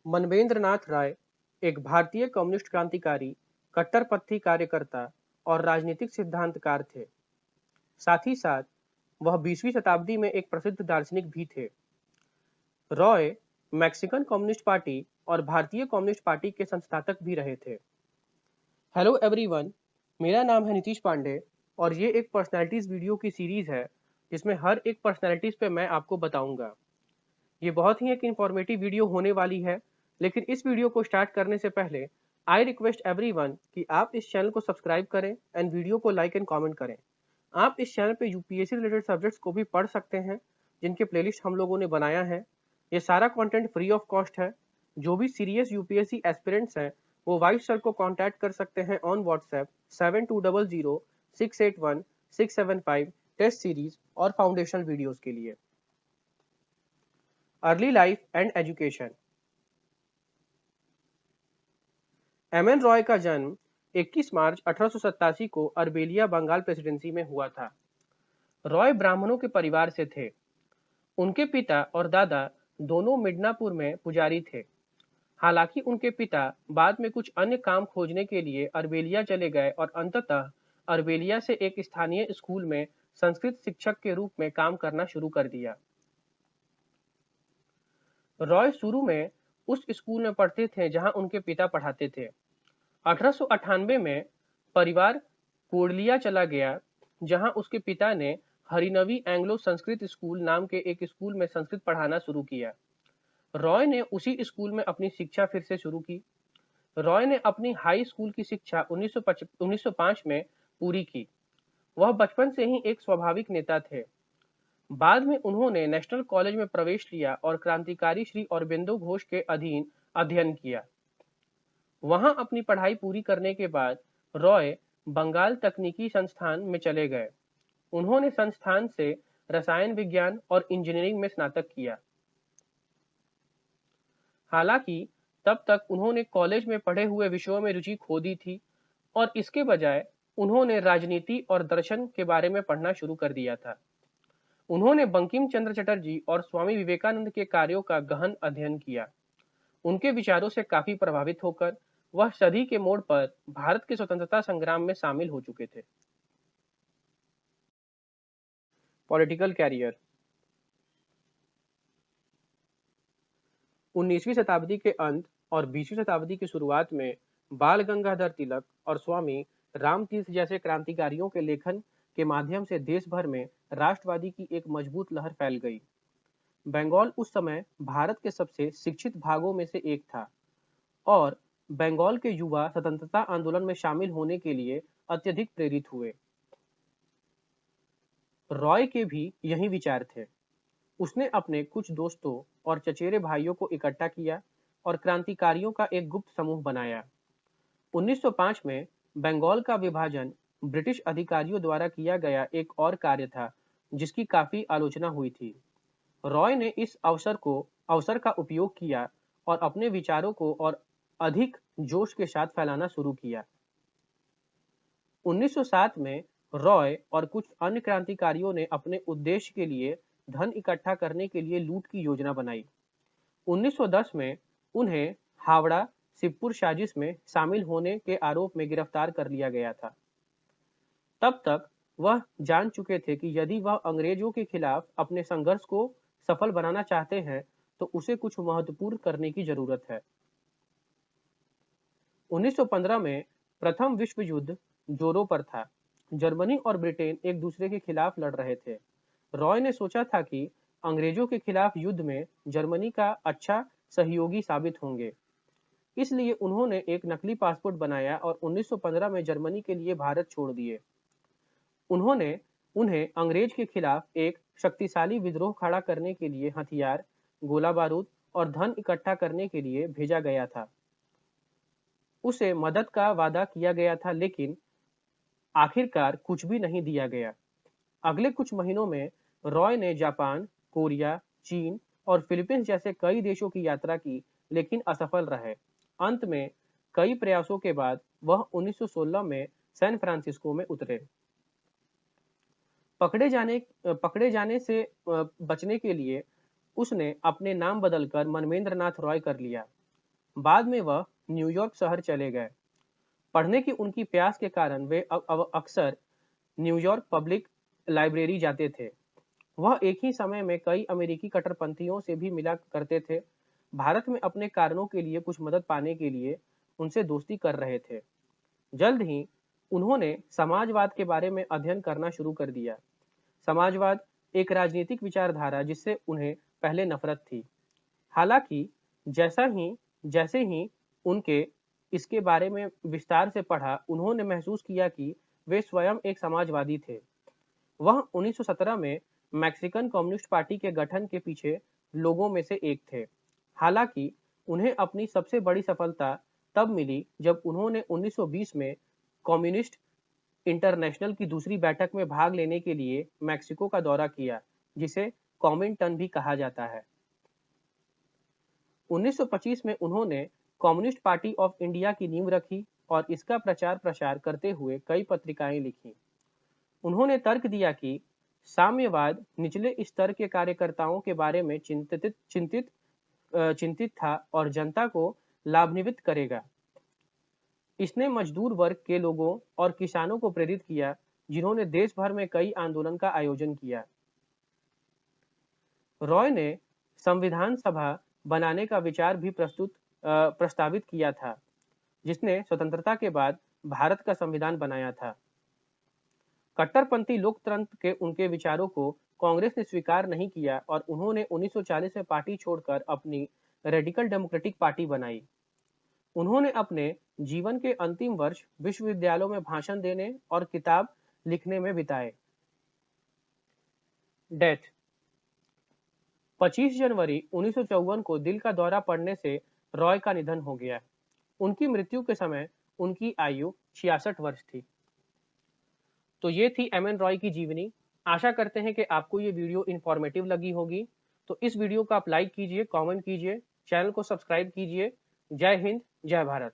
मनवेंद्र नाथ राय एक भारतीय कम्युनिस्ट क्रांतिकारी, कट्टरपंथी कार्यकर्ता और राजनीतिक सिद्धांतकार थे। साथ ही साथ वह 20वीं शताब्दी में एक प्रसिद्ध दार्शनिक भी थे। रॉय मैक्सिकन कम्युनिस्ट पार्टी और भारतीय कम्युनिस्ट पार्टी के संस्थापक भी रहे थे। हेलो एवरीवन, मेरा नाम है नीतीश पांडे और ये एक पर्सनैलिटीज वीडियो की सीरीज है जिसमें हर एक पर्सनैलिटीज पे मैं आपको बताऊंगा। ये बहुत ही एक इंफॉर्मेटिव वीडियो होने वाली है, लेकिन इस वीडियो को स्टार्ट करने से पहले आई रिक्वेस्ट एवरीवन कि आप इस चैनल को सब्सक्राइब करें एंड वीडियो को लाइक एंड कमेंट करें। आप इस चैनल पे यूपीएससी रिलेटेड सब्जेक्ट्स को भी पढ़ सकते हैं, जिनके प्लेलिस्ट हम लोगों ने बनाया है। ये सारा कंटेंट फ्री ऑफ कॉस्ट है। जो भी सीरियस यूपीएससी एस्पिरेंट्स हैं वो वाइस सर को कांटेक्ट कर सकते हैं ऑन व्हाट्सएप 7200681675 टेस्ट सीरीज और फाउंडेशनल वीडियोस के लिए। Early life and education. M.N.. Roy का जन्म 21 मार्च 1887 को अर्बेलिया बंगाल प्रेसिडेंसी में हुआ था। रॉय ब्राह्मणों के परिवार से थे। उनके पिता और दादा दोनों मिडनापुर में पुजारी थे। हालांकि उनके पिता बाद में कुछ अन्य काम खोजने के लिए अर्बेलिया चले गए और अंततः अर्बेलिया से एक स्थानीय स्कूल में संस्कृत शिक्षक के रूप में काम करना शुरू कर दिया। रॉय शुरू में उस स्कूल में पढ़ते थे जहां उनके पिता पढ़ाते थे। 1898 में परिवार कोडलिया चला गया, जहां उसके पिता ने हरिनवी एंग्लो संस्कृत स्कूल नाम के एक स्कूल में संस्कृत पढ़ाना शुरू किया। रॉय ने उसी स्कूल में अपनी शिक्षा फिर से शुरू की। रॉय ने अपनी हाई स्कूल की शिक्षा 1905 में पूरी की। वह बचपन से ही एक स्वाभाविक नेता थे। बाद में उन्होंने नेशनल कॉलेज में प्रवेश लिया और क्रांतिकारी श्री अरबिंदो घोष के अधीन अध्ययन किया। वहां अपनी पढ़ाई पूरी करने के बाद रॉय बंगाल तकनीकी संस्थान में चले गए। उन्होंने संस्थान से रसायन विज्ञान और इंजीनियरिंग में स्नातक किया। हालांकि तब तक उन्होंने कॉलेज में पढ़े हुए विषयों में रुचि खो दी थी और इसके बजाय उन्होंने राजनीति और दर्शन के बारे में पढ़ना शुरू कर दिया था। उन्होंने बंकिम चंद्र चटर्जी और स्वामी विवेकानंद के कार्यों का गहन अध्ययन किया। उनके विचारों से काफी प्रभावित होकर वह सदी के मोड़ पर भारत के स्वतंत्रता संग्राम में शामिल हो चुके थे। Political career. 19वीं शताब्दी के अंत और 20वीं शताब्दी की शुरुआत में बाल गंगाधर तिलक और स्वामी रामतीर्थ जैसे क्रांतिकारियों के लेखन के माध्यम से देश भर में राष्ट्रवादी की एक मजबूत लहर फैल गई। बंगाल उस समय भारत के सबसे शिक्षित भागों में से एक था और बंगाल के युवा स्वतंत्रता आंदोलन में शामिल होने के लिए अत्यधिक प्रेरित हुए। रॉय के भी यही विचार थे। उसने अपने कुछ दोस्तों और चचेरे भाइयों को इकट्ठा किया और क्रांतिकारियों का एक गुप्त समूह बनाया। 1905 में बंगाल का विभाजन ब्रिटिश अधिकारियों द्वारा किया गया एक और कार्य था जिसकी काफी आलोचना हुई थी। रॉय ने इस अवसर का उपयोग किया और अपने विचारों को और अधिक जोश के साथ फैलाना शुरू किया। 1907 में रॉय और कुछ अन्य क्रांतिकारियों ने अपने उद्देश्य के लिए धन इकट्ठा करने के लिए लूट की योजना बनाई। 1910 में उन्हें हावड़ा शिवपुर साजिश में शामिल होने के आरोप में गिरफ्तार कर लिया गया था। तब तक वह जान चुके थे कि यदि वह अंग्रेजों के खिलाफ अपने संघर्ष को सफल बनाना चाहते हैं तो उसे कुछ महत्वपूर्ण करने की जरूरत है। 1915 में प्रथम विश्व युद्ध जोरों पर था। जर्मनी और ब्रिटेन एक दूसरे के खिलाफ लड़ रहे थे। रॉय ने सोचा था कि अंग्रेजों के खिलाफ युद्ध में जर्मनी का अच्छा सहयोगी साबित होंगे। इसलिए उन्होंने एक नकली पासपोर्ट बनाया और 1915 में जर्मनी के लिए भारत छोड़ दिए। उन्हें अंग्रेज के खिलाफ एक शक्तिशाली विद्रोह खड़ा करने के लिए हथियार, गोला बारूद और धन इकट्ठा करने के लिए भेजा गया था। उसे मदद का वादा किया गया था, लेकिन आखिरकार कुछ भी नहीं दिया गया। अगले कुछ महीनों में रॉय ने जापान, कोरिया, चीन और फिलीपींस जैसे कई देशों की यात्रा की, लेकिन असफल रहे। अंत में कई प्रयासों के बाद वह 1916 में सैन फ्रांसिस्को में उतरे। पकड़े जाने से बचने के लिए उसने अपने नाम बदलकर मनवेंद्र नाथ रॉय कर लिया। बाद में वह न्यूयॉर्क शहर चले गए। पढ़ने की उनकी प्यास के कारण वे अक्सर न्यूयॉर्क पब्लिक लाइब्रेरी जाते थे। वह एक ही समय में कई अमेरिकी कट्टरपंथियों से भी मिला करते थे। भारत में अपने कारणों के लिए कुछ मदद पाने के लिए उनसे दोस्ती कर रहे थे। जल्द ही उन्होंने समाजवाद के बारे में अध्ययन करना शुरू कर दिया। समाजवाद एक राजनीतिक विचारधारा जिससे उन्हें पहले नफरत थी। हालांकि जैसे ही उनके इसके बारे में विस्तार से पढ़ा, उन्होंने महसूस किया कि वे स्वयं एक समाजवादी थे। वह 1917 में मैक्सिकन कम्युनिस्ट पार्टी के गठन के पीछे लोगों में से एक थे। हालांकि उन्हें अपनी सबसे बड़ी सफलता तब मिली जब उन्होंने 1920 में कम्युनिस्ट इंटरनेशनल की दूसरी बैठक में भाग लेने के लिए मैक्सिको का दौरा किया, जिसे कॉमिंटन भी कहा जाता है। 1925 में उन्होंने कम्युनिस्ट पार्टी ऑफ इंडिया की नींव रखी और इसका प्रचार प्रसार करते हुए कई पत्रिकाएं लिखीं। उन्होंने तर्क दिया कि साम्यवाद निचले स्तर के कार्यकर्ताओं के बारे में चिंतित था और जनता को लाभान्वित करेगा। इसने मजदूर वर्ग के लोगों और किसानों को प्रेरित किया, जिन्होंने देश भर में कई आंदोलन का आयोजन किया। रॉय ने संविधान सभा बनाने का विचार भी प्रस्तावित किया था, जिसने स्वतंत्रता के बाद भारत का संविधान बनाया था। कट्टरपंथी लोकतंत्र के उनके विचारों को कांग्रेस ने स्वीकार नहीं किया और उन्होंने 1940 में पार्टी छोड़कर अपनी रेडिकल डेमोक्रेटिक पार्टी बनाई। उन्होंने अपने जीवन के अंतिम वर्ष विश्वविद्यालयों में भाषण देने और किताब लिखने में बिताए। डेथ 25 जनवरी 1954 को दिल का दौरा पड़ने से रॉय का निधन हो गया। उनकी मृत्यु के समय उनकी आयु 66 वर्ष थी। तो ये थी एम एन रॉय की जीवनी। आशा करते हैं कि आपको ये वीडियो इंफॉर्मेटिव लगी होगी। तो इस वीडियो को आप लाइक कीजिए, कमेंट कीजिए, चैनल को सब्सक्राइब कीजिए। जय हिंद, जय भारत।